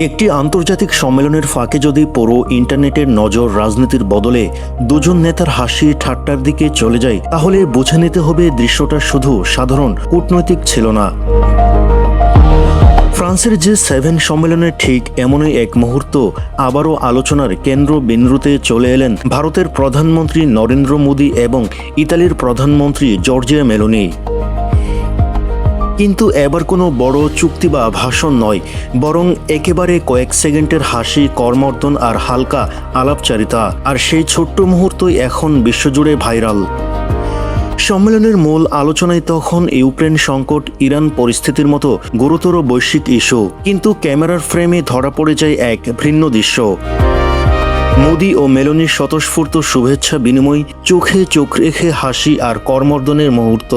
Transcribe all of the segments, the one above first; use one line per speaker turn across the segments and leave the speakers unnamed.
একটি আন্তর্জাতিক সম্মেলনের ফাঁকে যদি পুরো ইন্টারনেটের নজর রাজনীতির বদলে দুজন নেতার হাসি ঠাট্টার দিকে চলে যায়, তাহলে বুঝে নিতে হবে দৃশ্যটা শুধু সাধারণ কূটনৈতিক ছিল না। ফ্রান্সের G7 সম্মেলনের ঠিক এমনই এক মুহূর্ত আবারও আলোচনার কেন্দ্রবিন্দুতে চলে এলেন ভারতের প্রধানমন্ত্রী নরেন্দ্র মোদী এবং ইতালির প্রধানমন্ত্রী জর্জিয়া মেলোনি। কিন্তু এবার কোনো বড় চুক্তি বা ভাষণ নয়, বরং একেবারে কয়েক সেকেন্ডের হাসি, করমর্দন আর হালকা আলাপচারিতা। আর সেই ছোট্ট মুহূর্তই এখন বিশ্বজুড়ে ভাইরাল। সম্মেলনের মূল আলোচনায় তখন ইউক্রেন সংকট, ইরান পরিস্থিতির মতো গুরুতর বৈশ্বিক ইস্যু, কিন্তু ক্যামেরার ফ্রেমে ধরা পড়ে যায় এক ভিন্ন দৃশ্য। মোদি ও মেলোনির স্বতঃস্ফূর্ত শুভেচ্ছা বিনিময়, চোখে চোখ রেখে হাসি আর করমর্দনের মুহূর্ত।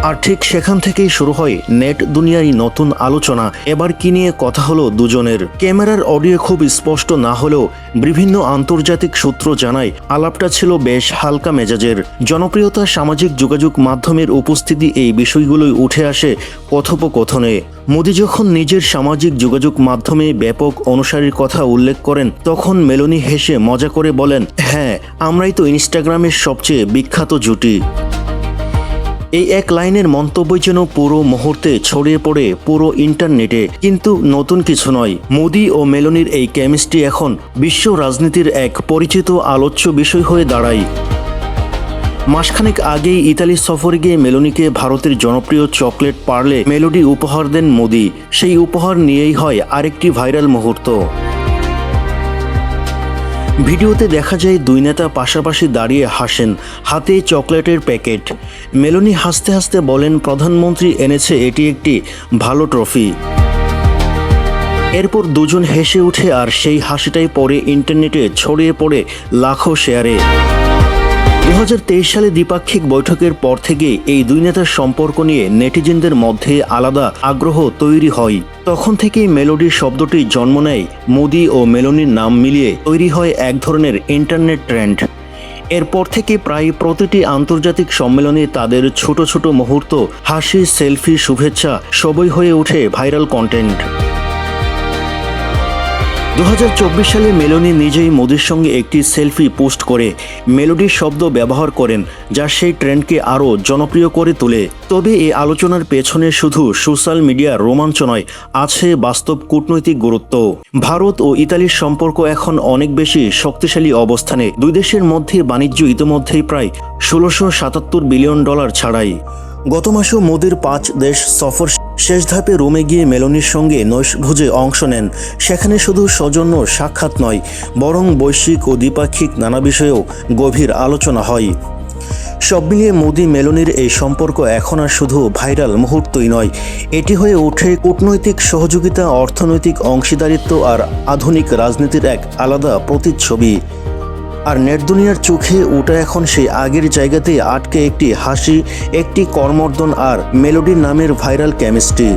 আর ঠিক সেখান থেকেই শুরু হয় নেট দুনিয়ায় নতুন আলোচনা। এবার কি নিয়ে কথা হলো দুজনের? ক্যামেরার অডিও খুব স্পষ্ট না হলেও বিভিন্ন আন্তর্জাতিক সূত্র জানায় আলাপটা ছিল বেশ হালকা মেজাজের। জনপ্রিয়তা, সামাজিক যোগাযোগ মাধ্যমের উপস্থিতি, এই বিষয়গুলোই উঠে আসে কথোপকথনে। মোদি যখন নিজের সামাজিক যোগাযোগ মাধ্যমে ব্যাপক অনুসারীর কথা উল্লেখ করেন, তখন মেলোনি হেসে মজা করে বলেন, হ্যাঁ, আমরাই তো ইনস্টাগ্রামের সবচেয়ে বিখ্যাত জুটি। এই এক লাইনের মন্তব্যই যেন পুরো মুহূর্তে ছড়িয়ে পড়ে পুরো ইন্টারনেটে। কিন্তু নতুন কিছু নয়, মোদি ও মেলোনির এই কেমিস্ট্রি এখন বিশ্ব রাজনীতির এক পরিচিত আলোচ্য বিষয় হয়ে দাঁড়ায়। মাসখানেক আগেই ইতালি সফরে গিয়ে মেলোনিকে ভারতের জনপ্রিয় চকলেট পার্লে মেলোডি উপহার দেন মোদি। সেই উপহার নিয়েই হয় আরেকটি ভাইরাল মুহূর্ত। ভিডিওতে দেখা যায় দুই নেতা পাশাপাশি দাঁড়িয়ে হাসেন, হাতে চকলেটের প্যাকেট। মেলোনি হাসতে হাসতে বলেন, প্রধানমন্ত্রী এনেছে এটি একটি ভালো ট্রফি। এরপর দুজন হেসে উঠে আর সেই হাসিটাই পরে ইন্টারনেটে ছড়িয়ে পড়ে লাখো শেয়ারে। 2023 সালে দ্বিপাক্ষিক বৈঠকের পর থেকে এই দুই নেতার সম্পর্ক নিয়ে নেটিজেনদের মধ্যে আলাদা আগ্রহ তৈরি হয়। তখন থেকেই মেলোডি শব্দটি জন্ম নেয়। মোদি ও মেলোনির নাম মিলিয়ে তৈরি হয় এক ধরনের ইন্টারনেট ট্রেন্ড। এরপর থেকে প্রায় প্রতিটি আন্তর্জাতিক সম্মেলনে তাদের ছোট ছোট মুহূর্ত, হাসি, সেলফি, শুভেচ্ছা সবই হয়ে ওঠে ভাইরাল কন্টেন্ট। 2024 সালে মেলোনি নিজেই মোদির সঙ্গে একটি সেলফি পোস্ট করে মেলোডির শব্দ ব্যবহার করেন, যা সেই ট্রেন্ডকে আরও জনপ্রিয় করে তোলে। তবে এই আলোচনার পেছনে শুধু সোশ্যাল মিডিয়ার রোমাঞ্চ নয়, আছে বাস্তব কূটনৈতিক গুরুত্ব। ভারত ও ইতালির সম্পর্ক এখন অনেক বেশি শক্তিশালী অবস্থানে। দুই দেশের মধ্যে বাণিজ্য ইতিমধ্যেই প্রায় $1677 বিলিয়ন ছাড়াই। গত মাসেও মোদির 5 দেশ সফর শেষ ধাপে রোমে গিয়ে মেলোনির সঙ্গে নৈশভোজে অংশ নেন। সেখানে শুধু সৌজন্য সাক্ষাৎ নয়, বরং বৈশ্বিক ও দ্বিপাক্ষিক নানা বিষয়েও গভীর আলোচনা হয়। সব মিলিয়ে মোদি মেলোনির এই সম্পর্ক এখন আর শুধু ভাইরাল মুহূর্তই নয়, এটি হয়ে ওঠে কূটনৈতিক সহযোগিতা, অর্থনৈতিক অংশীদারিত্ব আর আধুনিক রাজনীতির এক আলাদা প্রতিচ্ছবি। আর নেট দুনিয়ার চোখে ওটা এখন সেই আগের জায়গাতে আটকে, একটি হাসি, একটি করমর্দন আর মেলোডির নামের ভাইরাল কেমিস্ট্রি।